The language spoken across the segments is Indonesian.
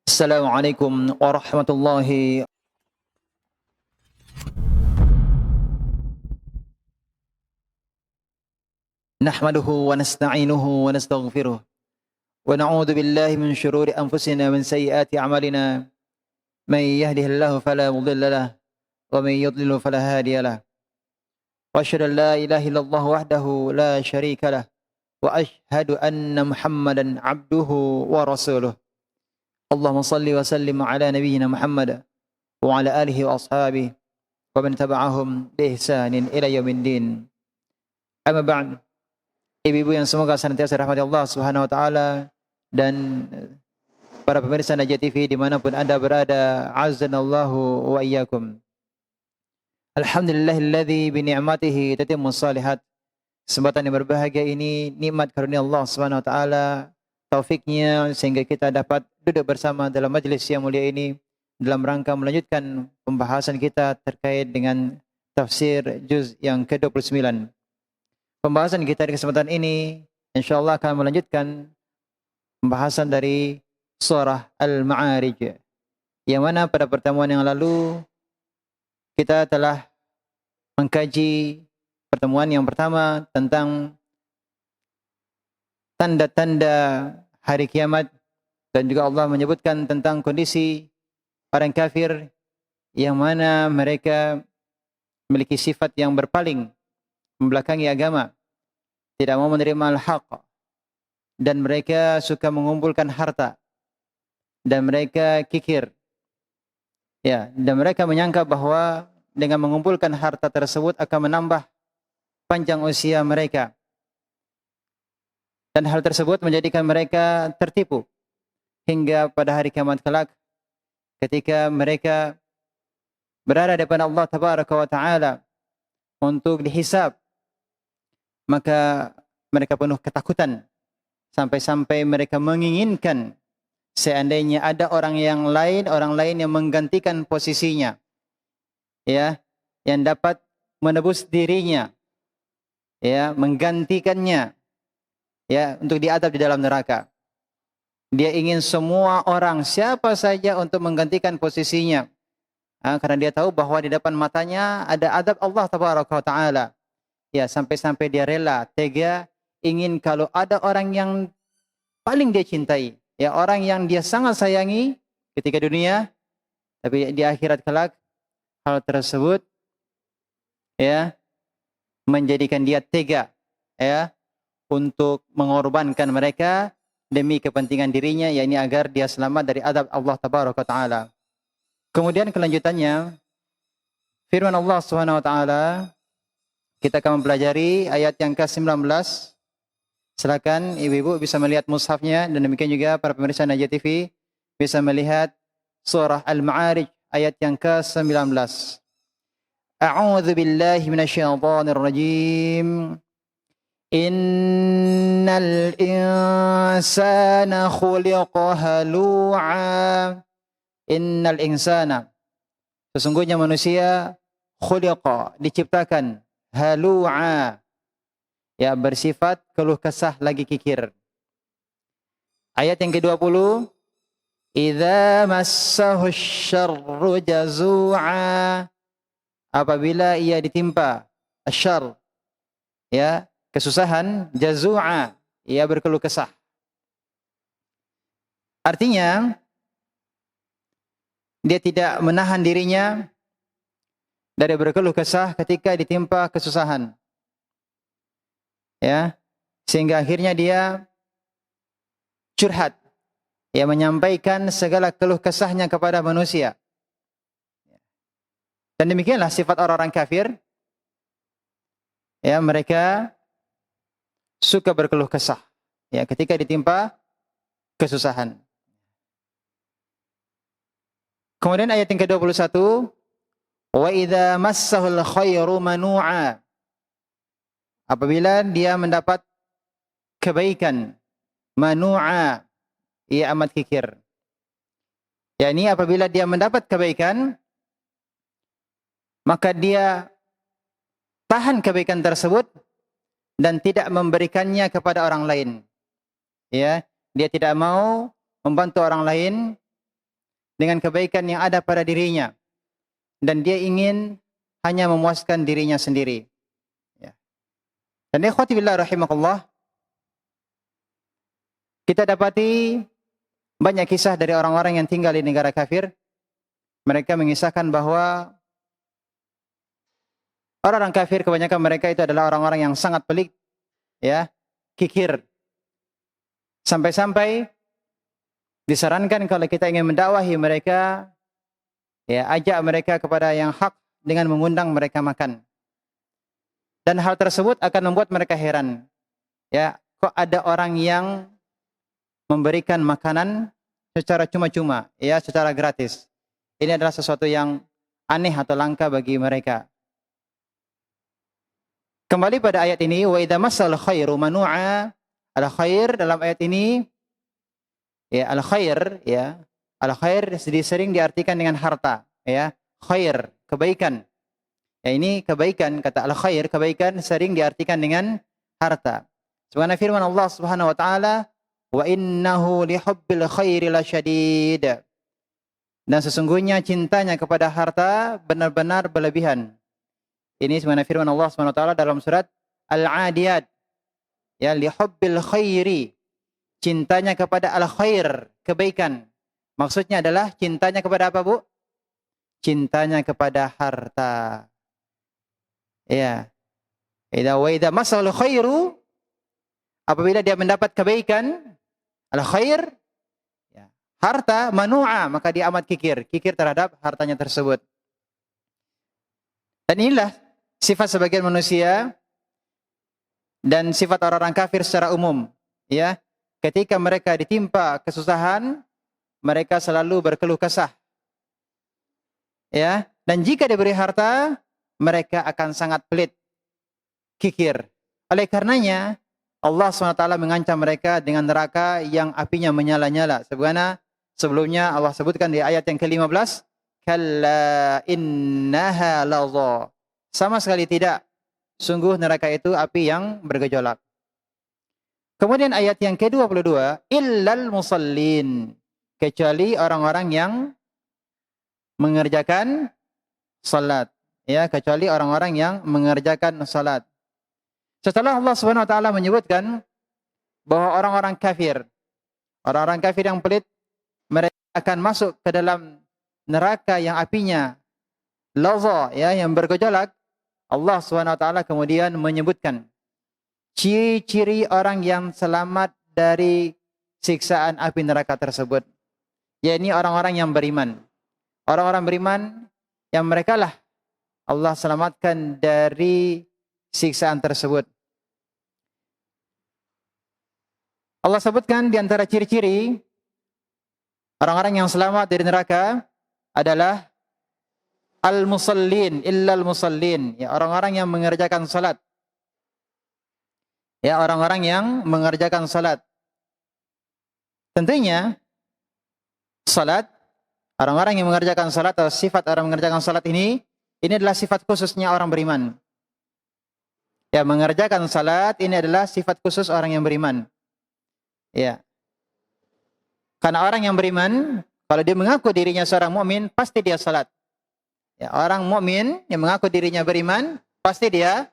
Assalamualaikum warahmatullahi nahmaduhu wa nasta'inuhu wa nastaghfiruh wa na'udzu billahi min shururi anfusina wa min sayyiati a'malina may yahdihillahu fala mudilla lahu wa may yudlil fala hadiya lahu wa asyhadu an la ilaha illallah wahdahu la syarika lahu wa asyhadu anna Muhammadan 'abduhu wa rasuluh. Allahumma shalli wa sallim ala nabiyyina Muhammad wa ala alihi wa ashabihi wa man tabi'ahum bi ihsanin ila yaumiddin. Amma ba'd. Ibu-ibu yang semoga senantiasa dirahmati Allah Subhanahu wa taala dan para pemirsa Najah TV dimanapun Anda berada, azanallahu wa iyyakum. Alhamdulillahilladzi bi ni'matihi tatimmus shalihat. Kesempatan yang berbahagia ini nikmat karunia Allah Subhanahu wa taala, taufiknya sehingga kita dapat duduk bersama dalam majelis yang mulia ini dalam rangka melanjutkan pembahasan kita terkait dengan tafsir juz yang ke-29. Pembahasan kita di kesempatan ini insyaallah akan melanjutkan pembahasan dari surah Al-Ma'arij, yang mana pada pertemuan yang lalu kita telah mengkaji pertemuan yang pertama tentang tanda-tanda hari kiamat, dan juga Allah menyebutkan tentang kondisi orang kafir yang mana mereka memiliki sifat yang berpaling, membelakangi agama, tidak mau menerima al-haq, dan mereka suka mengumpulkan harta, dan mereka kikir. Ya, dan mereka menyangka bahwa dengan mengumpulkan harta tersebut akan menambah panjang usia mereka. Dan hal tersebut menjadikan mereka tertipu hingga pada hari kiamat kelak ketika mereka berada di depan Allah Tabaraka wa Ta'ala untuk dihisab. Maka mereka penuh ketakutan sampai-sampai mereka menginginkan seandainya ada orang lain yang menggantikan posisinya, ya, yang dapat menebus dirinya, ya, menggantikannya, ya, untuk diadab di dalam neraka. Dia ingin semua orang, siapa saja untuk menggantikan posisinya, karena dia tahu bahwa di depan matanya ada adab Allah Tabaraka wa Ta'ala. Ya, sampai-sampai dia rela, tega, ingin kalau ada orang yang paling dia cintai, ya, orang yang dia sangat sayangi ketika dunia, tapi di akhirat kelak hal tersebut, ya, menjadikan dia tega, ya, untuk mengorbankan mereka demi kepentingan dirinya, yakni agar dia selamat dari adab Allah Tabaraka Ta'ala. Kemudian kelanjutannya firman Allah Subhanahu wa taala, kita akan mempelajari ayat yang ke-19. Silakan ibu-ibu bisa melihat mushafnya, dan demikian juga para pemirsa Najah TV bisa melihat surah Al-Ma'arij ayat yang ke-19. A'udzu billahi minasyaitonir rajim. Innal insana khuliqa halu'a. Innal insana, sesungguhnya manusia, khuliqa, diciptakan, halu'a, ya, bersifat keluh kesah lagi kikir. Ayat yang ke-20, idza massahu syarru jazu'a, apabila ia ditimpa asyarr, ya, kesusahan, jazu'a, ia berkeluh kesah. Artinya dia tidak menahan dirinya dari berkeluh kesah ketika ditimpa kesusahan, ya, sehingga akhirnya dia curhat, ya, menyampaikan segala keluh kesahnya kepada manusia. Dan demikianlah sifat orang-orang kafir, ya, mereka suka berkeluh kesah, ya, ketika ditimpa kesusahan. Kemudian ayat yang ke-21, wa idza massahul khairu manu'a, apabila dia mendapat kebaikan, manu'a, ia amat kikir. yakni apabila dia mendapat kebaikan, maka dia tahan kebaikan tersebut dan tidak memberikannya kepada orang lain. Ya, dia tidak mau membantu orang lain dengan kebaikan yang ada pada dirinya. Dan dia ingin hanya memuaskan dirinya sendiri. Ya. Dan ikhwati billah rahimakumullah, kita dapati banyak kisah dari orang-orang yang tinggal di negara kafir. Mereka mengisahkan bahwa orang-orang kafir kebanyakan mereka itu adalah orang-orang yang sangat pelik, ya, kikir. Sampai-sampai disarankan kalau kita ingin mendakwahi mereka, ya, ajak mereka kepada yang hak dengan mengundang mereka makan. Dan hal tersebut akan membuat mereka heran. Ya, kok ada orang yang memberikan makanan secara cuma-cuma, ya, secara gratis. Ini adalah sesuatu yang aneh atau langka bagi mereka. Kembali pada ayat ini, wa idza massal khairu manu'a. Al-khair dalam ayat ini, ya, al-khair, ya, al-khair sering diartikan dengan harta, ya, khair, kebaikan. Ya, ini kebaikan, kata al-khair, kebaikan sering diartikan dengan harta. Sebagaimana firman Allah Subhanahu wa taala, wa innahu lihubbil khairi lasyadid. Dan sesungguhnya cintanya kepada harta benar-benar berlebihan. Ini sebagaimana firman Allah Subhanahu wa taala dalam surat Al-Adiyat. Ya, lihubbil khairi. Cintanya kepada al-khair, kebaikan. Maksudnya adalah cintanya kepada apa, Bu? Cintanya kepada harta. Ya. Idza masal khairu, apabila dia mendapat kebaikan, al-khair, ya, harta, manu'a, maka dia amat kikir terhadap hartanya tersebut. Dan inilah sifat sebagian manusia dan sifat orang-orang kafir secara umum, ya. Ketika mereka ditimpa kesusahan, mereka selalu berkeluh kesah. Ya, dan jika diberi harta, mereka akan sangat pelit, kikir. Oleh karenanya, Allah SWT mengancam mereka dengan neraka yang apinya menyala-nyala. Sebagaimana sebelumnya Allah sebutkan di ayat yang ke-15, kalla innaha ladha. Sama sekali tidak. Sungguh neraka itu api yang bergejolak. Kemudian ayat yang ke-22, illal musallin. Kecuali orang-orang yang mengerjakan salat. Ya, kecuali orang-orang yang mengerjakan salat. Setelah Allah Subhanahu wa taala menyebutkan bahwa orang-orang kafir yang pelit, mereka akan masuk ke dalam neraka yang apinya ladha, ya, yang bergejolak. Allah Subhanahu wa taala kemudian menyebutkan ciri-ciri orang yang selamat dari siksaan api neraka tersebut. Yakni orang-orang yang beriman. Orang-orang beriman yang mereka lah Allah selamatkan dari siksaan tersebut. Allah sebutkan di antara ciri-ciri orang-orang yang selamat dari neraka adalah al-musallin, illal musallin, ya, orang-orang yang mengerjakan salat. Ya, orang-orang yang mengerjakan salat. Tentunya salat, orang-orang yang mengerjakan salat atau sifat orang mengerjakan salat ini adalah sifat khususnya orang beriman. Ya, mengerjakan salat ini adalah sifat khusus orang yang beriman. Ya. Karena orang yang beriman, kalau dia mengaku dirinya seorang mukmin, pasti dia salat. Ya, orang mukmin yang mengaku dirinya beriman, pasti dia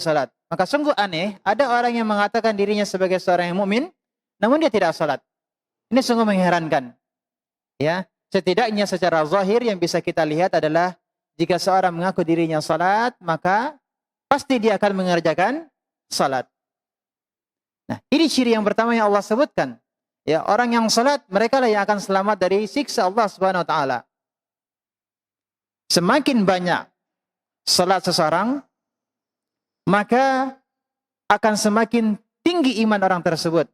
salat. Maka sungguh aneh, ada orang yang mengatakan dirinya sebagai seorang yang mukmin, namun dia tidak salat. Ini sungguh mengherankan. Ya, setidaknya secara zahir yang bisa kita lihat adalah jika seorang mengaku dirinya salat, maka pasti dia akan mengerjakan salat. Nah, ini ciri yang pertama yang Allah sebutkan. Ya, orang yang salat, mereka lah yang akan selamat dari siksa Allah Subhanahu wa taala. Semakin banyak salat seseorang, maka akan semakin tinggi iman orang tersebut.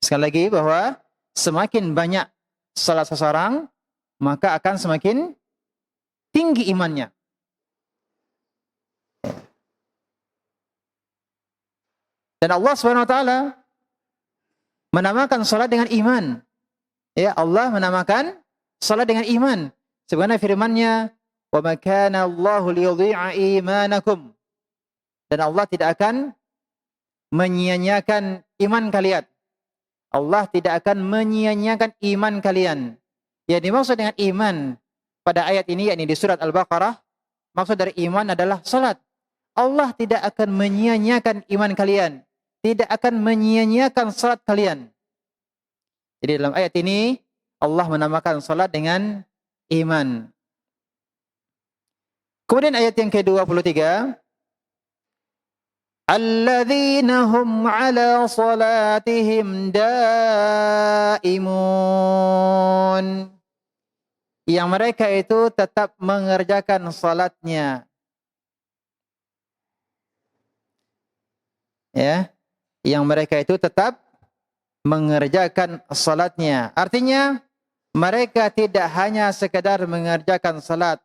Sekali lagi bahwa semakin banyak salat seseorang, maka akan semakin tinggi imannya. Dan Allah Subhanahu wa taala menamakan salat dengan iman. Ya, Allah menamakan salat dengan iman. Sebagaimana firman-Nya, "Wa ma kana Allahu liyudhi'a imanakum." Dan Allah tidak akan menyia-nyiakan iman kalian. Allah tidak akan menyia-nyiakan iman kalian. Yang dimaksud dengan iman pada ayat ini, yakni di surat Al-Baqarah, maksud dari iman adalah salat. Allah tidak akan menyia-nyiakan iman kalian, tidak akan menyia-nyiakan salat kalian. Jadi dalam ayat ini Allah menamakan salat dengan iman. Kemudian ayat yang ke-23, alladzina hum ala salatihim daimun. Yang mereka itu tetap mengerjakan salatnya. Ya, yang mereka itu tetap mengerjakan salatnya. Artinya mereka tidak hanya sekedar mengerjakan salat,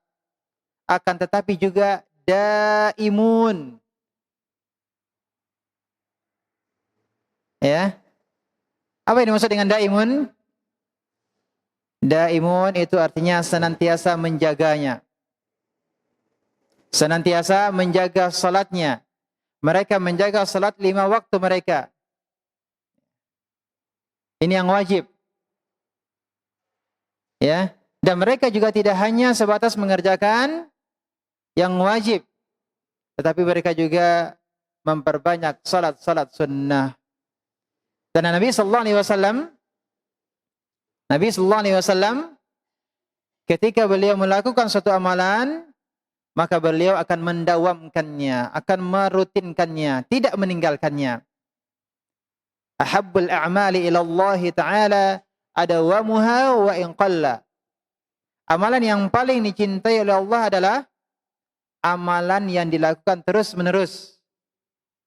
akan tetapi juga daimun. Ya. Apa yang dimaksud dengan daimun? Daimun itu artinya senantiasa menjaganya. Senantiasa menjaga salatnya. Mereka menjaga salat 5 waktu mereka. Ini yang wajib. Ya. Dan mereka juga tidak hanya sebatas mengerjakan yang wajib, tetapi mereka juga memperbanyak salat-salat sunnah. Dan Nabi sallallahu alaihi wasallam ketika beliau melakukan suatu amalan, maka beliau akan mendawamkannya, akan merutinkannya, tidak meninggalkannya. Ahabbul a'mali ila Allah Ta'ala adawamuha wa in qalla. Amalan yang paling dicintai oleh Allah adalah amalan yang dilakukan terus-menerus,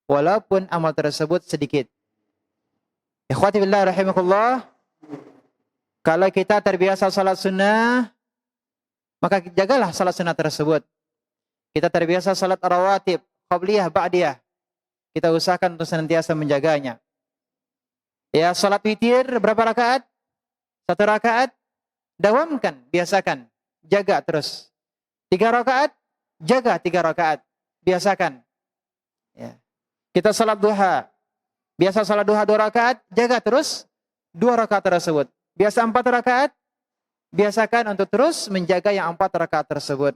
walaupun amal tersebut sedikit. Ikhwati billah rahimakumullah, kalau kita terbiasa salat sunnah, maka jagalah salat sunnah tersebut. Kita terbiasa salat rawatib, qabliyah, ba'diyah, kita usahakan untuk senantiasa menjaganya. Ya, salat witir berapa rakaat? 1 rakaat, dawamkan, biasakan, jaga terus. 3 rakaat, jaga 3 rakaat, biasakan. Ya. Kita salat duha, biasa salat duha 2 rakaat, jaga terus 2 rakaat tersebut. Biasa 4 rakaat, biasakan untuk terus menjaga yang 4 rakaat tersebut.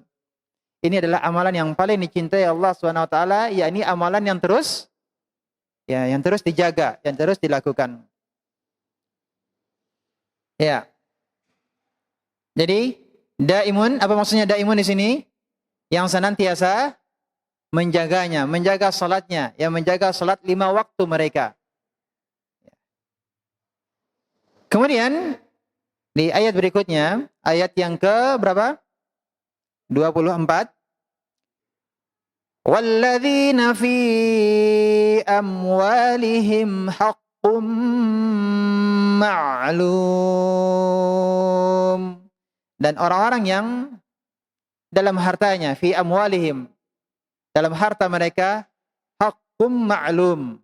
Ini adalah amalan yang paling dicintai Allah Subhanahu wa taala, yakni amalan yang terus yang terus dijaga, yang terus dilakukan. Ya. Jadi, daimun, apa maksudnya daimun di sini? Yang senantiasa menjaganya, menjaga salatnya, yang menjaga salat 5 waktu mereka. Kemudian di ayat berikutnya, ayat yang ke berapa? 24. Walladzina fi amwalihim haqqum ma'lum. Dan orang-orang yang dalam hartanya, fi amwalihim, dalam harta mereka, haqqum ma'lum,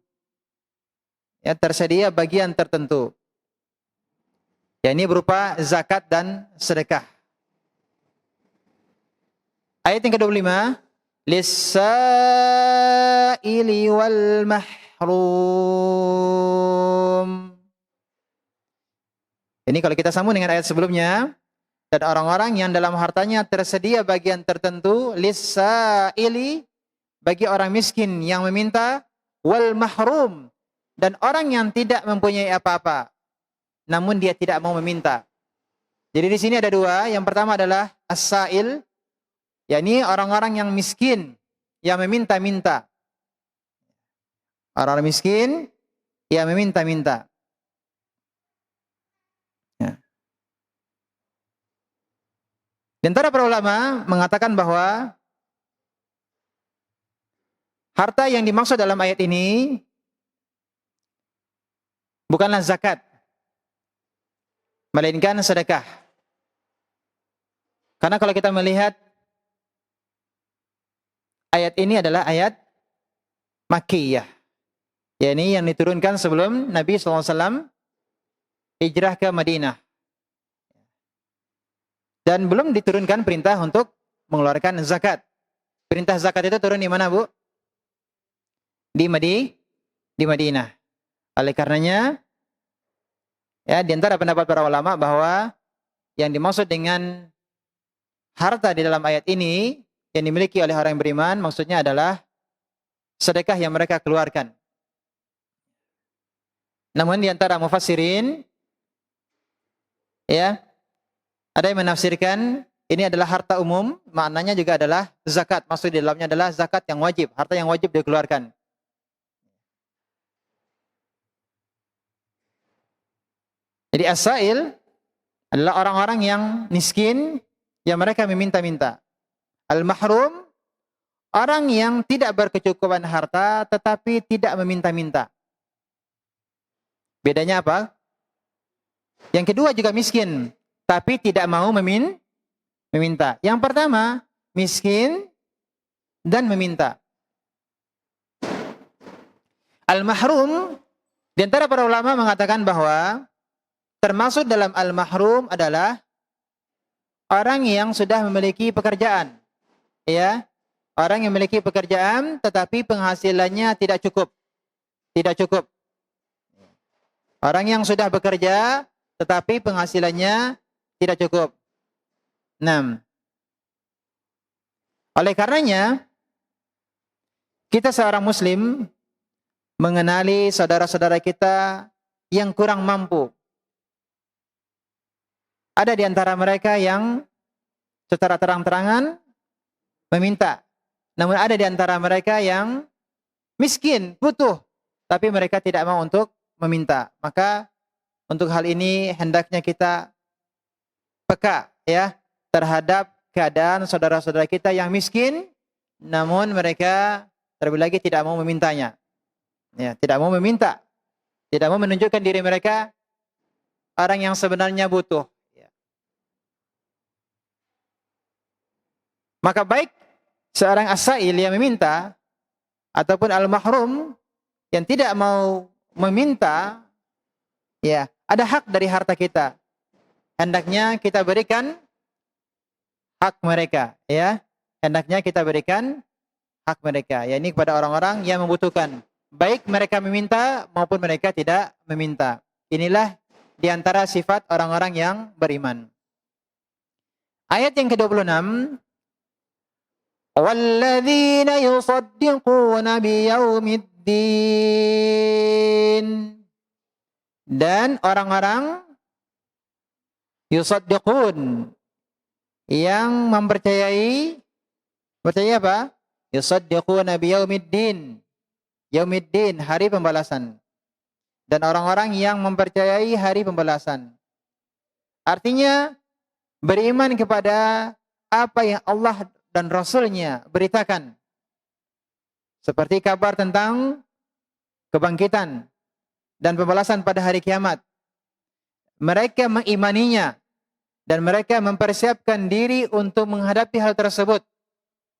ya, tersedia bagian tertentu. Ya, ini berupa zakat dan sedekah. Ayat yang ke-25, lis-sa'ili wal mahrum. Ini kalau kita sambung dengan ayat sebelumnya, dan orang-orang yang dalam hartanya tersedia bagian tertentu, lis-sa'ili, bagi orang miskin yang meminta, wal mahrum, dan orang yang tidak mempunyai apa-apa, namun dia tidak mau meminta. Jadi di sini ada 2. Yang pertama adalah as-sa'il, yakni orang-orang yang miskin yang meminta-minta. Orang-orang miskin yang meminta-minta. Ya. Di antara para ulama mengatakan bahwa harta yang dimaksud dalam ayat ini bukanlah zakat, melainkan sedekah. Karena kalau kita melihat ayat ini adalah ayat Makkiyah, yakni yang diturunkan sebelum Nabi SAW hijrah ke Madinah. Dan belum diturunkan perintah untuk mengeluarkan zakat. Perintah zakat itu turun di mana, Bu? Di Madinah. Oleh karenanya, ya, di antara pendapat para ulama bahwa Yang dimaksud dengan harta di dalam ayat ini yang dimiliki oleh orang yang beriman maksudnya adalah sedekah yang mereka keluarkan. Namun di antara mufassirin ya, ada yang menafsirkan ini adalah harta umum, maknanya juga adalah zakat. Maksud di dalamnya adalah zakat yang wajib, harta yang wajib dikeluarkan. Jadi as-sa'il adalah orang-orang yang miskin yang mereka meminta-minta. Al-mahrum, orang yang tidak berkecukupan harta tetapi tidak meminta-minta. Bedanya apa? Yang kedua juga miskin, tapi tidak mau meminta. Yang pertama, miskin dan meminta. Al-mahrum, di antara para ulama mengatakan bahwa termasuk dalam al-mahrum adalah orang yang sudah memiliki pekerjaan. Ya, orang yang memiliki pekerjaan tetapi penghasilannya tidak cukup. Tidak cukup. Orang yang sudah bekerja tetapi penghasilannya tidak cukup. 6. Oleh karenanya, kita seorang muslim mengenali saudara-saudara kita yang kurang mampu. Ada di antara mereka yang secara terang-terangan meminta. Namun ada di antara mereka yang miskin, butuh, tapi mereka tidak mau untuk meminta. Maka untuk hal ini hendaknya kita peka ya terhadap keadaan saudara-saudara kita yang miskin, namun mereka terlebih lagi tidak mau memintanya. Ya, tidak mau meminta. Tidak mau menunjukkan diri mereka orang yang sebenarnya butuh. Maka baik seorang as-sa'il yang meminta ataupun al-mahrum yang tidak mau meminta, ya, ada hak dari harta kita. Hendaknya kita berikan hak mereka, ya. Hendaknya kita berikan hak mereka, yakni kepada orang-orang yang membutuhkan. Baik mereka meminta maupun mereka tidak meminta. Inilah di antara sifat orang-orang yang beriman. Ayat yang ke-26, وَالَّذِينَ يُصَدِّقُونَ بِيَوْمِ الدِّينِ. Dan orang-orang yusaddiqun yang mempercayai, percaya apa? Yusaddiquna biyaumiddin. Yaumiddin, hari pembalasan. Dan orang-orang yang mempercayai hari pembalasan. Artinya beriman kepada apa yang Allah dan Rasulnya beritakan. Seperti kabar tentang kebangkitan dan pembalasan pada hari kiamat. Mereka mengimaninya dan mereka mempersiapkan diri untuk menghadapi hal tersebut.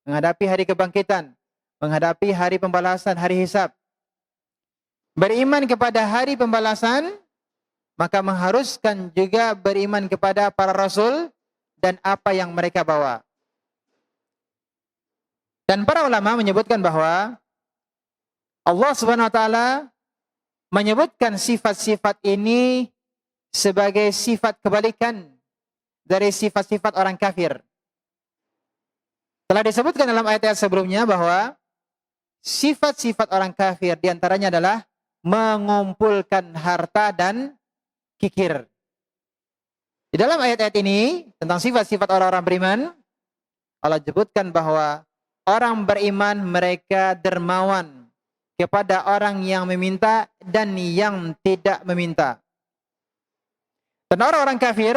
Menghadapi hari kebangkitan, menghadapi hari pembalasan, hari hisab. Beriman kepada hari pembalasan, maka mengharuskan juga beriman kepada para rasul dan apa yang mereka bawa. Dan para ulama menyebutkan bahwa Allah Subhanahu wa taala menyebutkan sifat-sifat ini sebagai sifat kebalikan dari sifat-sifat orang kafir. Telah disebutkan dalam ayat-ayat sebelumnya bahwa sifat-sifat orang kafir diantaranya adalah mengumpulkan harta dan kikir. Di dalam ayat-ayat ini tentang sifat-sifat orang-orang beriman, Allah sebutkan bahwa orang beriman mereka dermawan kepada orang yang meminta dan yang tidak meminta. Dan orang-orang kafir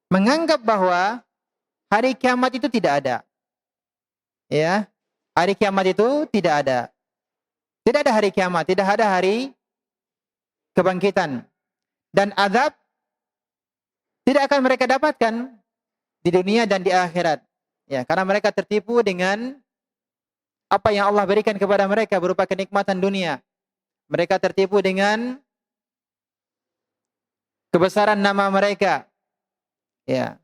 menganggap bahwa hari kiamat itu tidak ada. Ya, hari kiamat itu tidak ada. Tidak ada hari kiamat, tidak ada hari kebangkitan. Dan azab tidak akan mereka dapatkan di dunia dan di akhirat. Ya, karena mereka tertipu dengan apa yang Allah berikan kepada mereka berupa kenikmatan dunia. Mereka tertipu dengan kebesaran nama mereka. Ya.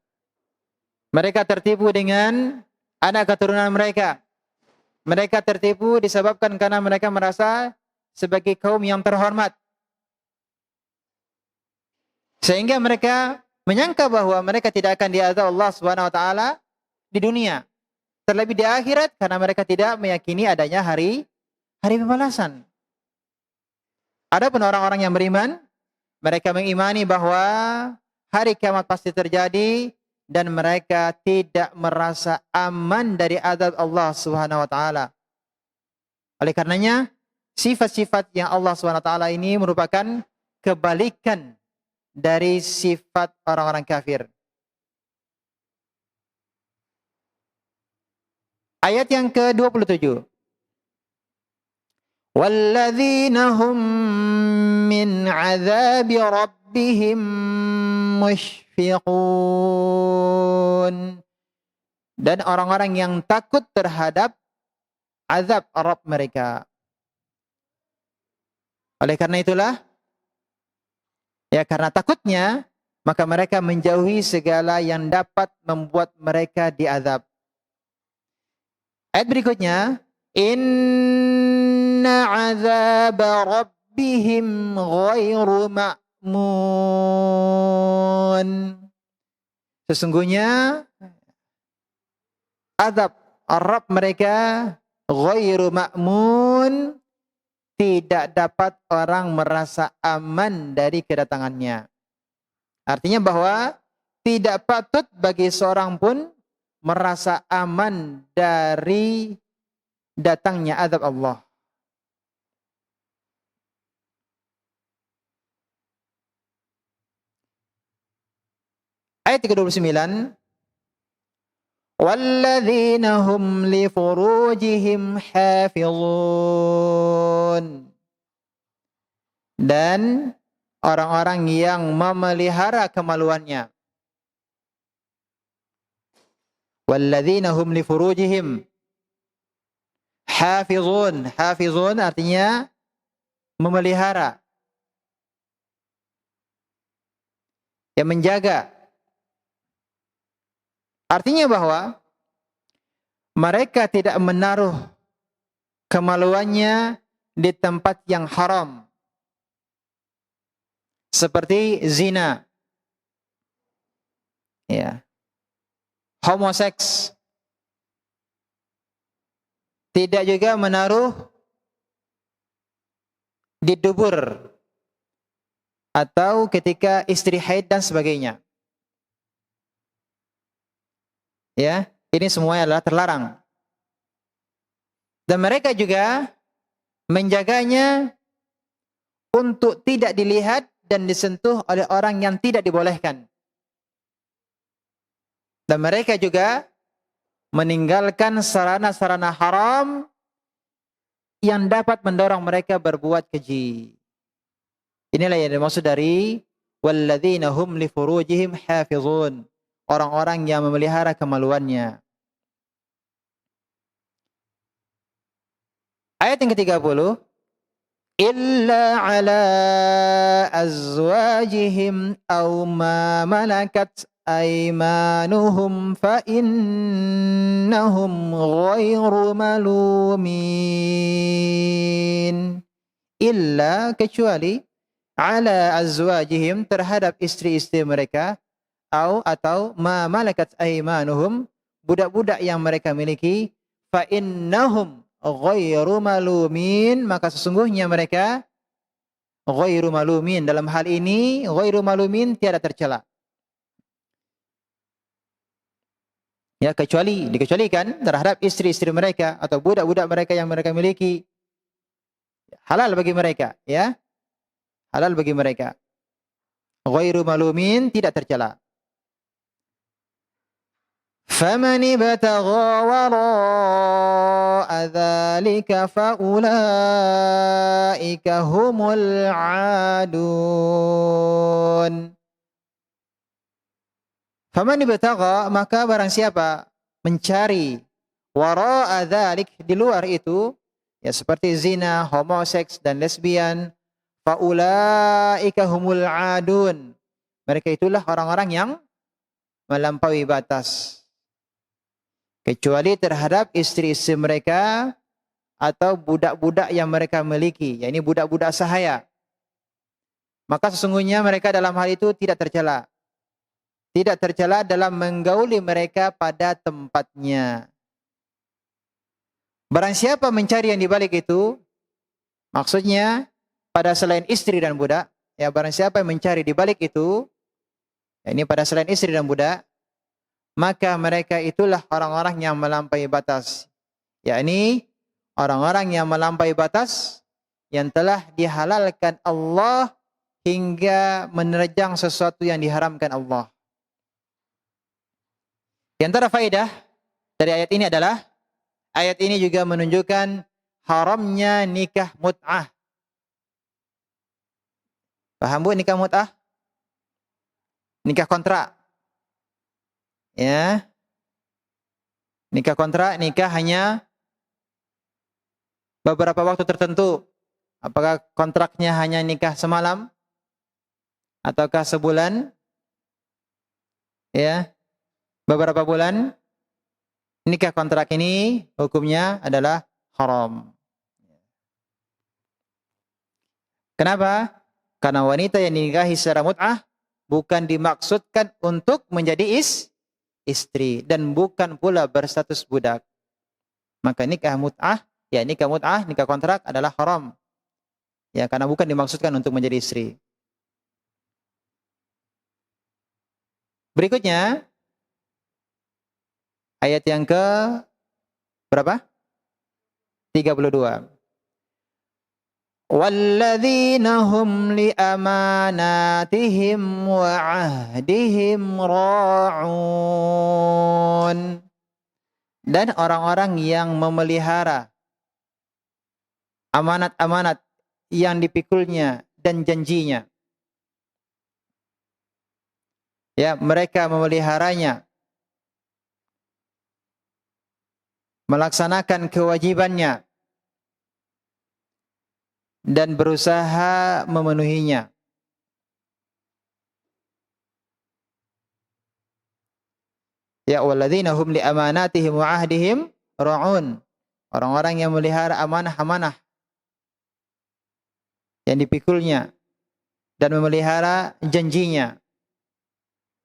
Mereka tertipu dengan anak keturunan mereka. Mereka tertipu disebabkan karena mereka merasa sebagai kaum yang terhormat. Sehingga mereka menyangka bahwa mereka tidak akan diazab Allah Subhanahu wa taala di dunia, terlebih di akhirat, karena mereka tidak meyakini adanya hari pembalasan. Adapun orang-orang yang beriman, mereka mengimani bahwa hari kiamat pasti terjadi dan mereka tidak merasa aman dari azab Allah Subhanahu wa taala. Oleh karenanya, sifat-sifat yang Allah Subhanahu wa taala ini merupakan kebalikan dari sifat orang-orang kafir. Ayat yang ke-27. Walladzina hum min 'adzabi rabbihim musyfiqun. Dan orang-orang yang takut terhadap azab Rabb mereka. Oleh karena itulah, ya karena takutnya, maka mereka menjauhi segala yang dapat membuat mereka diazab. Ayat berikutnya, inna 'adzaba rabbihim ghairu ma'mun. Sesungguhnya azab Rabb mereka ghairu ma'mun, tidak dapat orang merasa aman dari kedatangannya. Artinya bahwa tidak patut bagi seorang pun merasa aman dari datangnya azab Allah. Ayat 39. Walladzina hum li furujihim hafizun. Dan orang-orang yang memelihara kemaluannya. Walladzina hum li furujihim hafizun. Hafizun artinya memelihara, yang menjaga. Artinya bahwa mereka tidak menaruh kemaluannya di tempat yang haram, seperti zina, ya, homoseks. Tidak juga menaruh di dubur atau ketika istri haid dan sebagainya. Ya, ini semuanya adalah terlarang. Dan mereka juga menjaganya untuk tidak dilihat dan disentuh oleh orang yang tidak dibolehkan. Dan mereka juga meninggalkan sarana-sarana haram yang dapat mendorong mereka berbuat keji. Inilah yang dimaksud dari walladzina hum li furujihim hafizun. Orang-orang yang memelihara kemaluannya. Ayat yang ke-30. Illa ala azwajihim aw ma malakat aymanuhum fa innahum ghairu malumin. Illa, kecuali, ala azwajihim, terhadap istri-istri mereka, atau ma malakat aymanuhum, budak-budak yang mereka miliki, fa innahum ghairu malumin, maka sesungguhnya mereka ghairu malumin. Dalam hal ini ghairu malumin, tiada tercela. Ya, dikecualikan terhadap istri-istri mereka atau budak-budak mereka yang mereka miliki. Halal bagi mereka, ya. Halal bagi mereka. Ghairu malumin, tidak tercela. فَمَنِ ابْتَغَى وَرَاءَ ذَلِكَ فَأُولَئِكَ هُمُ الْعَادُونَ. فَمَنِ ابْتَغَى, maka barang siapa mencari wara'a dzalik, di luar itu, ya seperti zina, homoseks dan lesbian, faulaika humul adun. Mereka itulah orang-orang yang melampaui batas. Kecuali terhadap istri-istri mereka atau budak-budak yang mereka miliki, yakni budak-budak sahaya. Maka sesungguhnya mereka dalam hal itu tidak tercela. tidak tercela dalam menggauli mereka pada tempatnya. Barang siapa mencari yang dibalik itu, maksudnya pada selain istri dan budak, ya barang siapa yang mencari di balik itu, ya ini pada selain istri dan budak, maka mereka itulah orang-orang yang melampaui batas. Yakni orang-orang yang melampaui batas yang telah dihalalkan Allah hingga menerjang sesuatu yang diharamkan Allah. Di antara faedah dari ayat ini adalah ayat ini juga menunjukkan haramnya nikah mut'ah. Paham Bu nikah mut'ah? Nikah kontrak. Ya. Nikah kontrak, nikah hanya beberapa waktu tertentu. Apakah kontraknya hanya nikah semalam ataukah sebulan? Ya. Beberapa bulan. Nikah kontrak ini hukumnya adalah haram. Kenapa? Karena wanita yang dinikahi secara mut'ah bukan dimaksudkan untuk menjadi istri dan bukan pula berstatus budak. Maka nikah mut'ah, ya nikah kontrak adalah haram. Ya, karena bukan dimaksudkan untuk menjadi istri. Berikutnya ayat yang ke berapa? 32. Walladzina hum li amanatihim wa ahdihim ra'un. Dan orang-orang yang memelihara amanat-amanat yang dipikulnya dan janjinya. Ya, mereka memeliharanya, melaksanakan kewajibannya dan berusaha memenuhinya. Ya walladzina hum li amanatihim wa ahdihim ra'un. Orang-orang yang memelihara amanah-amanah yang dipikulnya dan memelihara janjinya.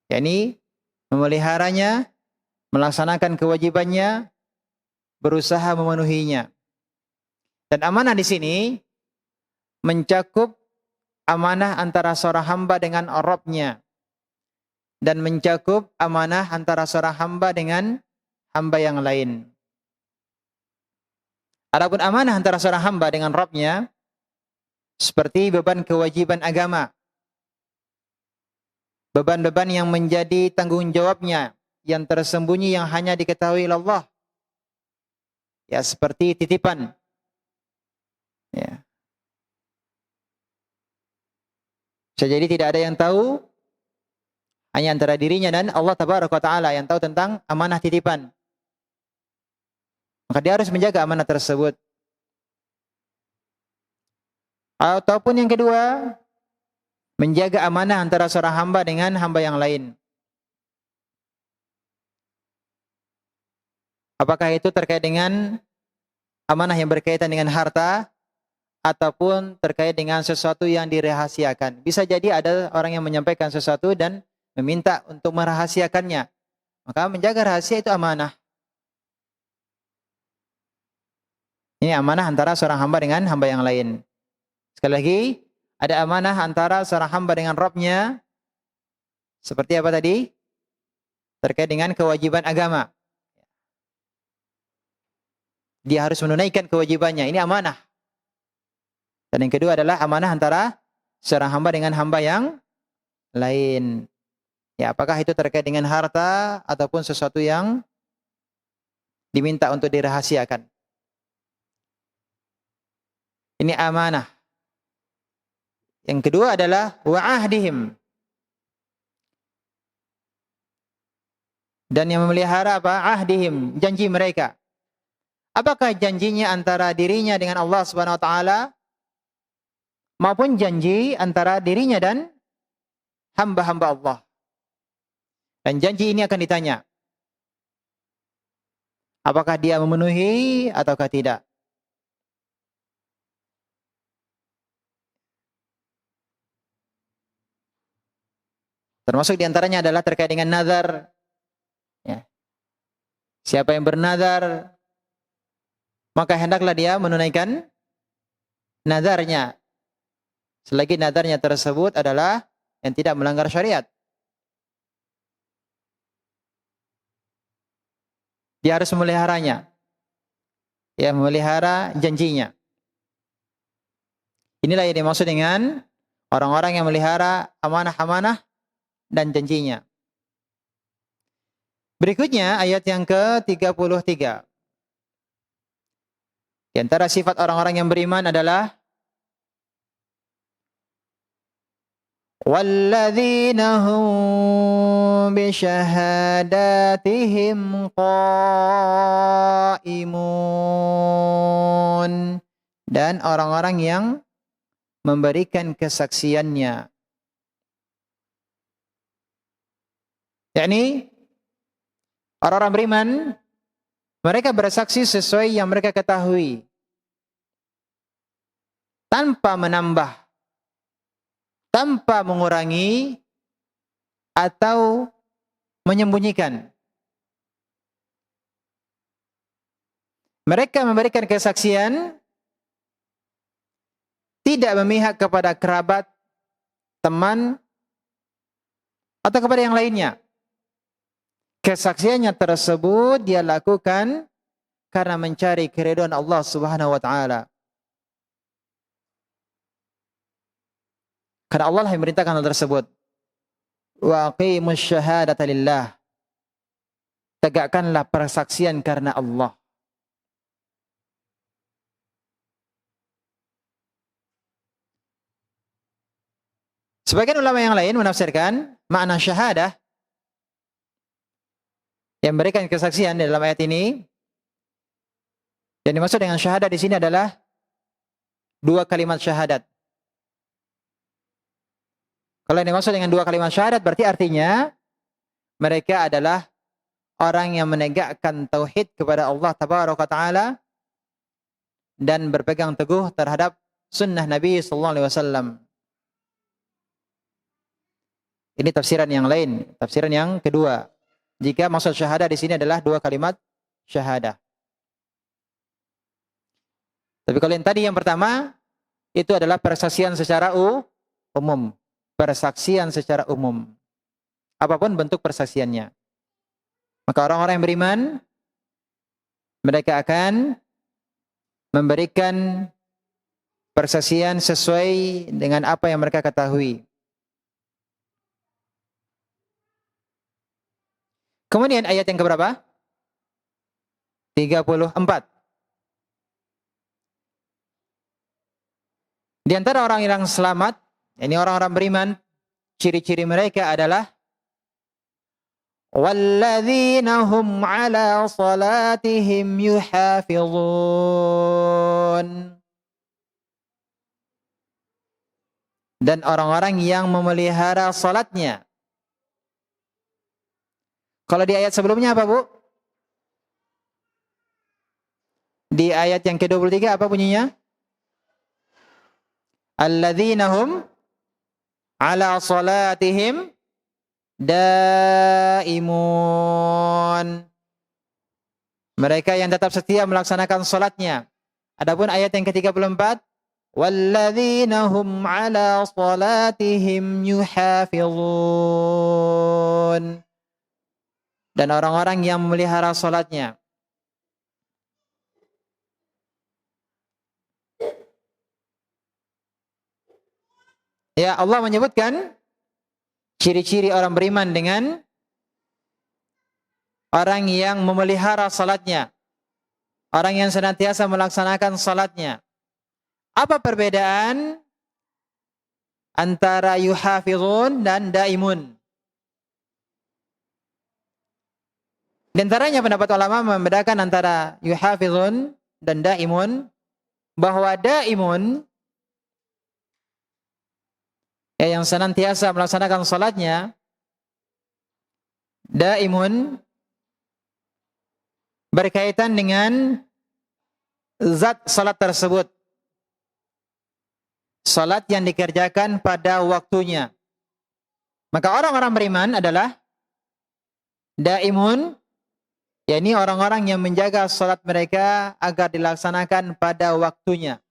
yakni memeliharanya, melaksanakan kewajibannya, berusaha memenuhinya. Dan amanah di sini mencakup amanah antara seorang hamba dengan Rabb-nya, dan mencakup amanah antara seorang hamba dengan hamba yang lain. Adapun amanah antara seorang hamba dengan Rabb-nya seperti beban kewajiban agama, beban-beban yang menjadi tanggung jawabnya yang tersembunyi yang hanya diketahui oleh Allah. Ya, seperti titipan. Ya. Bisa jadi tidak ada yang tahu, hanya antara dirinya dan Allah Tabaraka wa Ta'ala yang tahu tentang amanah titipan. Maka dia harus menjaga amanah tersebut. Ataupun yang kedua, menjaga amanah antara seorang hamba dengan hamba yang lain. Apakah itu terkait dengan amanah yang berkaitan dengan harta, ataupun terkait dengan sesuatu yang dirahasiakan. Bisa jadi ada orang yang menyampaikan sesuatu dan meminta untuk merahasiakannya. Maka menjaga rahasia itu amanah. Ini amanah antara seorang hamba dengan hamba yang lain. Sekali lagi, ada amanah antara seorang hamba dengan Rabb-nya. Seperti apa tadi? Terkait dengan kewajiban agama. Dia harus menunaikan kewajibannya. Ini amanah. Dan yang kedua adalah amanah antara seorang hamba dengan hamba yang lain. Ya, apakah itu terkait dengan harta ataupun sesuatu yang diminta untuk dirahasiakan. Ini amanah. Yang kedua adalah wa'ahdihim. Dan yang memelihara apa? Ahdihim, janji mereka. Apakah janjinya antara dirinya dengan Allah Subhanahu wa taala, maupun janji antara dirinya dan hamba-hamba Allah. Dan janji ini akan ditanya, apakah dia memenuhi ataukah tidak. Termasuk diantaranya adalah terkait dengan nazar. Ya. Siapa yang bernazar, maka hendaklah dia menunaikan nazarnya. Selagi nazarnya tersebut adalah yang tidak melanggar syariat. Dia harus memeliharanya. Ya, memelihara janjinya. Inilah yang dimaksud dengan orang-orang yang memelihara amanah-amanah dan janjinya. Berikutnya ayat yang ke-33. Di antara sifat orang-orang yang beriman adalah walladzina hum bisyahadatihim qaimun, dan orang-orang yang memberikan kesaksiannya. Yakni orang-orang beriman, mereka bersaksi sesuai yang mereka ketahui, tanpa menambah, tanpa mengurangi, atau menyembunyikan. Mereka memberikan kesaksian tidak memihak kepada kerabat, teman, atau kepada yang lainnya. Kesaksiannya tersebut dia lakukan karena mencari keridhaan Allah Subhanahu wa taala. Karena Allah yang memerintahkan hal tersebut. Wa aqimus syahadata lillah. Tegakkanlah persaksian karena Allah. Sebagian ulama yang lain menafsirkan makna syahadah yang memberikan kesaksian dalam ayat ini. Yang dimaksud dengan syahadat di sini adalah dua kalimat syahadat. Kalau yang dimaksud dengan dua kalimat syahadat berarti artinya mereka adalah orang yang menegakkan tauhid kepada Allah Tabaraka Ta'ala dan berpegang teguh terhadap sunnah Nabi sallallahu alaihi wasallam. Ini tafsiran yang lain, tafsiran yang kedua. Jika maksud syahadah di sini adalah dua kalimat syahadah. Tapi kalau yang tadi yang pertama itu adalah persaksian secara umum, persaksian secara umum. Apapun bentuk persaksiannya. Maka orang-orang yang beriman mereka akan memberikan persaksian sesuai dengan apa yang mereka ketahui. Kemudian ayat yang keberapa? 34. Di antara orang yang selamat, ini orang-orang beriman, ciri-ciri mereka adalah walladzina hum ala salatihim yuhafizun. Dan orang-orang yang memelihara salatnya. Kalau di ayat sebelumnya apa, Bu? Di ayat yang ke-23 apa bunyinya? Alladzina hum ala salatihim daimun. Mereka yang tetap setia melaksanakan salatnya. Adapun ayat yang ke-34, walladzina hum ala salatihim yuhafizun. Dan orang-orang yang memelihara salatnya. Ya, Allah menyebutkan ciri-ciri orang beriman dengan orang yang memelihara salatnya. Orang yang senantiasa melaksanakan salatnya. Apa perbedaan antara yuhafizun dan daimun? Di antaranya pendapat ulama membedakan antara yuhafizun dan daimun, bahwa daimun yang senantiasa melaksanakan salatnya, daimun berkaitan dengan zat salat tersebut. Salat yang dikerjakan pada waktunya. Maka orang-orang beriman adalah daimun, yakni orang-orang yang menjaga salat mereka agar dilaksanakan pada waktunya.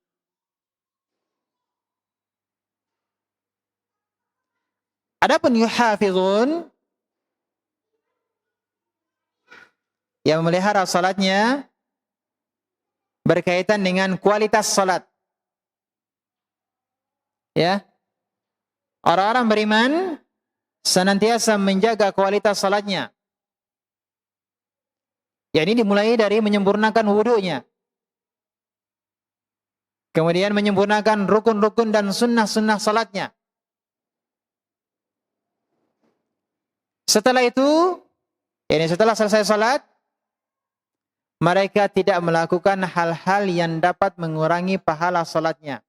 Adapun yuhafizun, yang memelihara salatnya berkaitan dengan kualitas salat. Ya. Orang-orang beriman senantiasa menjaga kualitas salatnya. Yakni dimulai dari menyempurnakan wudunya. Kemudian menyempurnakan rukun-rukun dan sunnah-sunnah salatnya. Setelah itu, setelah selesai salat, mereka tidak melakukan hal-hal yang dapat mengurangi pahala salatnya.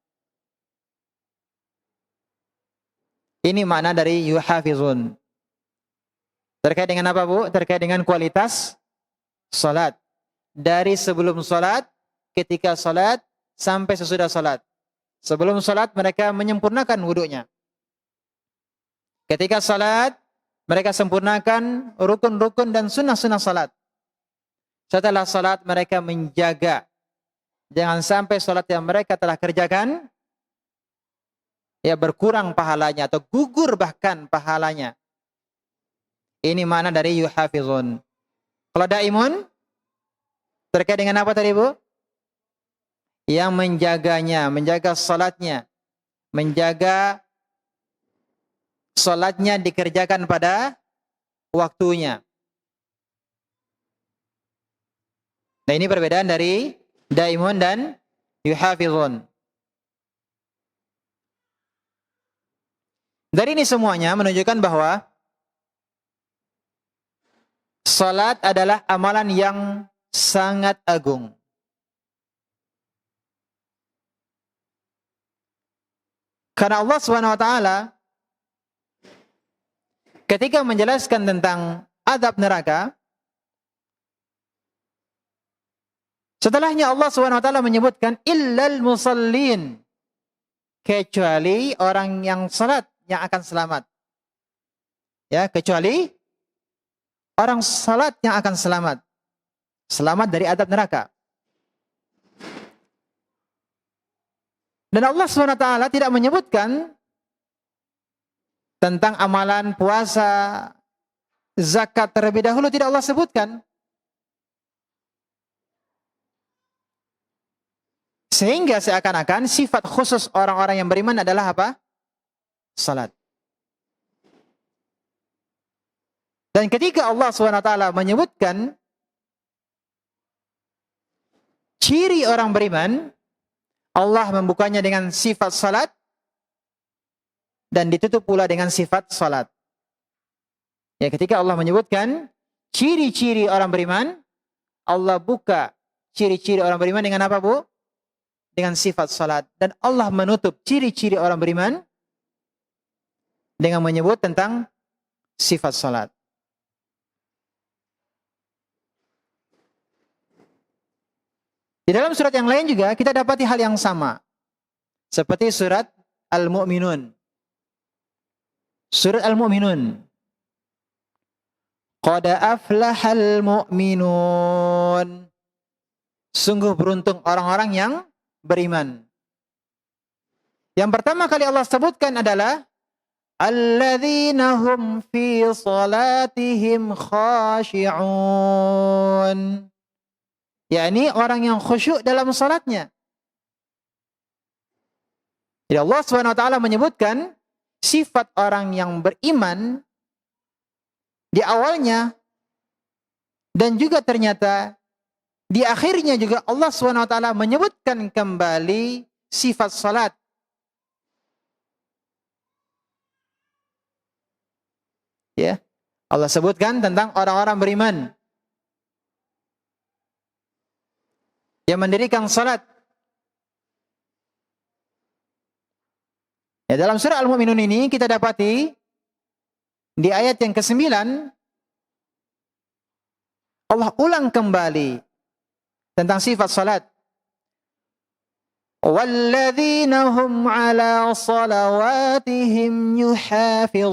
Ini makna dari yuhafizun. Terkait dengan apa, Bu? Terkait dengan kualitas salat. Dari sebelum salat, ketika salat, sampai sesudah salat. Sebelum salat mereka menyempurnakan wudunya. Ketika salat, mereka sempurnakan rukun-rukun dan sunnah-sunnah salat. Setelah salat mereka menjaga jangan sampai salat yang mereka telah kerjakan berkurang pahalanya atau gugur bahkan pahalanya. Ini makna dari yuhafizun. Kalau daimun terkait dengan apa tadi, Bu? Yang menjaganya, menjaga salatnya, menjaga salatnya dikerjakan pada waktunya. Nah, ini perbedaan dari daimun dan yuhafizun. Dari ini semuanya menunjukkan bahwa salat adalah amalan yang sangat agung. Karena Allah Subhanahu wa taala ketika menjelaskan tentang azab neraka, setelahnya Allah Subhanahu wa taala menyebutkan illal musallin, kecuali orang yang salat yang akan selamat. Ya, kecuali orang salat yang akan selamat. Selamat dari azab neraka. Dan Allah SWT tidak menyebutkan tentang amalan puasa, zakat terlebih dahulu, tidak Allah sebutkan. Sehingga seakan-akan sifat khusus orang-orang yang beriman adalah apa? Salat. Dan ketika Allah SWT menyebutkan ciri orang beriman, Allah membukanya dengan sifat salat dan ditutup pula dengan sifat salat. Ya, ketika Allah menyebutkan ciri-ciri orang beriman, Allah buka ciri-ciri orang beriman dengan apa, Bu? Dengan sifat salat. Dan Allah menutup ciri-ciri orang beriman dengan menyebut tentang sifat salat. Di dalam surat yang lain juga kita dapati hal yang sama. Seperti surat Al-Mu'minun. Surat Al-Mu'minun. Qad aflahal mu'minun. Sungguh beruntung orang-orang yang beriman. Yang pertama kali Allah sebutkan adalah alladzina hum fi salatihim khashi'un. yakni orang yang khusyuk dalam salatnya. Jadi Allah SWT menyebutkan sifat orang yang beriman di awalnya dan juga ternyata di akhirnya juga Allah SWT menyebutkan kembali sifat salat. Ya, Allah sebutkan tentang orang-orang beriman yang mendirikan salat. Ya, dalam surah Al-Mu'minun ini kita dapati di ayat yang ke-9 Allah ulang kembali tentang sifat salat. walladzina hum 'ala shalawatihim yuhafizun.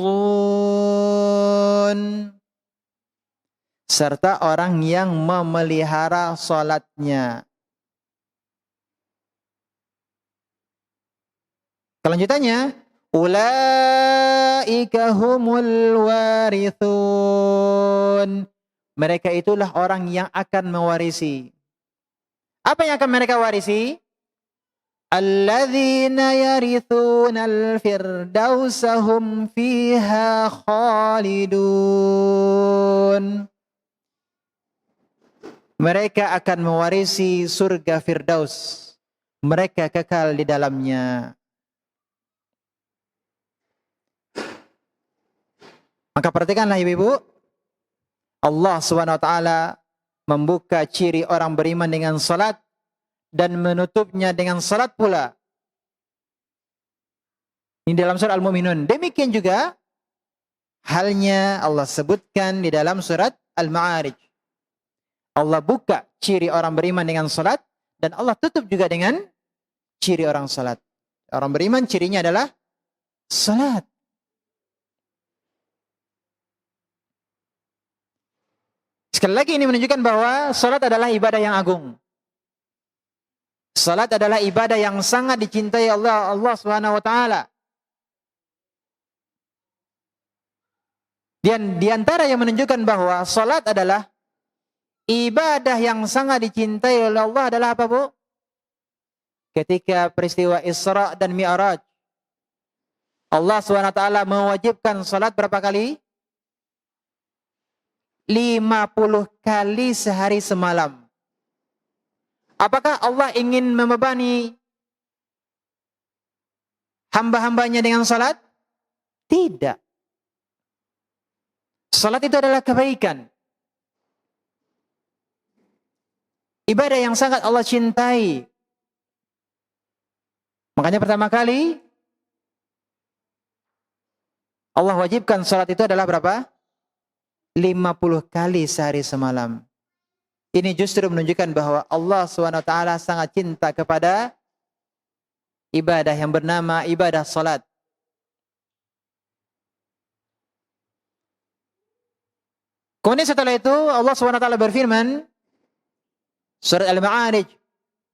Serta orang yang memelihara salatnya. Kelanjutannya, ulaika humul warithun. Mereka itulah orang yang akan mewarisi. Apa yang akan mereka warisi? Alladzina yarithunal firdausa hum fiha khalidun. Mereka akan mewarisi surga Firdaus. Mereka kekal di dalamnya. Maka perhatikanlah ibu-ibu, Allah SWT membuka ciri orang beriman dengan salat dan menutupnya dengan salat pula. Ini dalam surat Al-Mu'minun. Demikian juga halnya Allah sebutkan di dalam surat Al-Ma'arij. Allah buka ciri orang beriman dengan salat dan Allah tutup juga dengan ciri orang salat. Orang beriman cirinya adalah salat. Sekali lagi ini menunjukkan bahwa salat adalah ibadah yang agung. Salat adalah ibadah yang sangat dicintai Allah Subhanahu wa taala. Dan di antara yang menunjukkan bahwa salat adalah ibadah yang sangat dicintai oleh Allah adalah apa, Bu? Ketika peristiwa Isra dan Mi'raj. Allah SWT mewajibkan salat berapa kali? 50 kali sehari semalam. Apakah Allah ingin membebani hamba-hambanya dengan salat? Tidak. Salat itu adalah kebaikan. Ibadah yang sangat Allah cintai. Makanya pertama kali Allah wajibkan salat itu adalah berapa? 50 kali sehari semalam. Ini justru menunjukkan bahwa Allah SWT sangat cinta kepada ibadah yang bernama ibadah salat. Kemudian setelah itu Allah SWT berfirman, surat Al-Ma'arij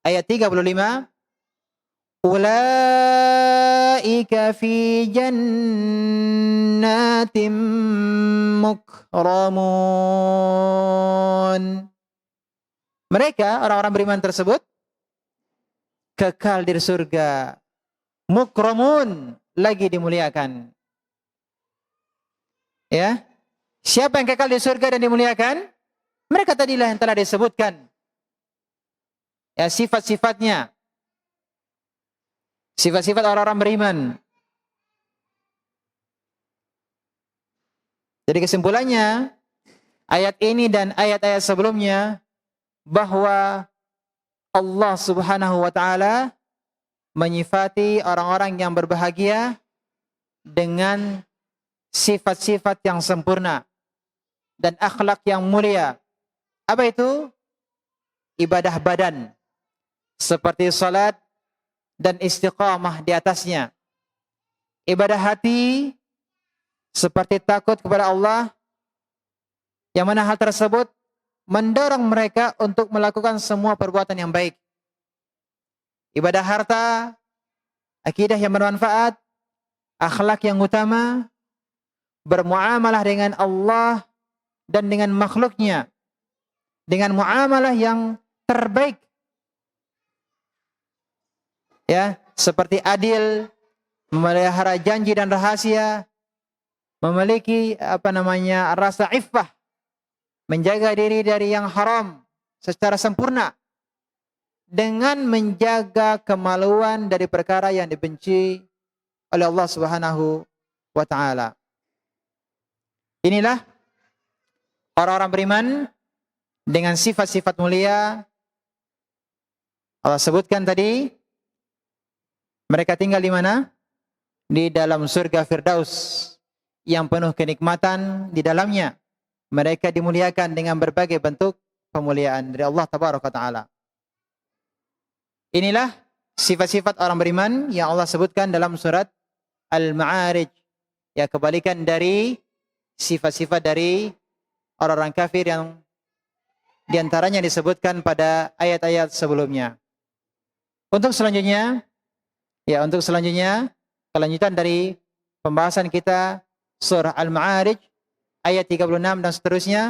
ayat 35, ulaika fi jannatin mukramun. Mereka, orang-orang beriman tersebut, kekal di surga. Mukramun, lagi dimuliakan. Ya, siapa yang kekal di surga dan dimuliakan? Mereka tadilah yang telah disebutkan. Ya, sifat-sifatnya. Sifat-sifat orang-orang beriman. Jadi kesimpulannya, ayat ini dan ayat-ayat sebelumnya, bahwa Allah Subhanahu wa taala menyifati orang-orang yang berbahagia dengan sifat-sifat yang sempurna dan akhlak yang mulia. Apa itu? Ibadah badan seperti salat dan istiqamah di atasnya. Ibadah hati seperti takut kepada Allah, yang mana hal tersebut mendorong mereka untuk melakukan semua perbuatan yang baik. Ibadah harta, akidah yang bermanfaat, akhlak yang utama, bermuamalah dengan Allah dan dengan makhluknya, dengan muamalah yang terbaik. Ya, seperti adil, memelihara janji dan rahasia, memiliki rasa iffah, menjaga diri dari yang haram secara sempurna, dengan menjaga kemaluan dari perkara yang dibenci oleh Allah Subhanahu wa taala. Inilah orang-orang beriman dengan sifat-sifat mulia. Allah sebutkan tadi, mereka tinggal di mana? Di dalam surga Firdaus yang penuh kenikmatan di dalamnya. Mereka dimuliakan dengan berbagai bentuk pemuliaan dari Allah Tabaraka Ta'ala. Inilah sifat-sifat orang beriman yang Allah sebutkan dalam surat Al-Ma'arij. Ya, kebalikan dari sifat-sifat dari orang-orang kafir yang diantaranya disebutkan pada ayat-ayat sebelumnya. Untuk selanjutnya, kelanjutan dari pembahasan kita surah Al-Ma'arij ayat 36 dan seterusnya,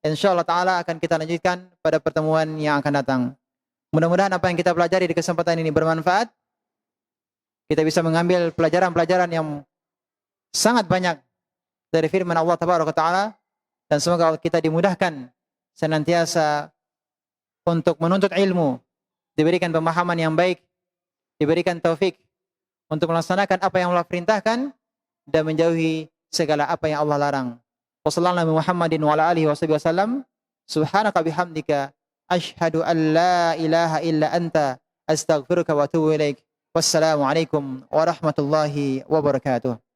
insyaallah taala akan kita lanjutkan pada pertemuan yang akan datang. Mudah-mudahan apa yang kita pelajari di kesempatan ini bermanfaat. Kita bisa mengambil pelajaran-pelajaran yang sangat banyak dari firman Allah Tabaraka Ta'ala, dan semoga kita dimudahkan senantiasa untuk menuntut ilmu, diberikan pemahaman yang baik, diberikan taufik untuk melaksanakan apa yang Allah perintahkan dan menjauhi segala apa yang Allah larang. Wassallallahu Muhammadin wa ala alihi wasallam. Subhanaka bihamdika asyhadu an la ilaha illa anta astaghfiruka wa atubu ilaik. Wassalamualaikum warahmatullahi wabarakatuh.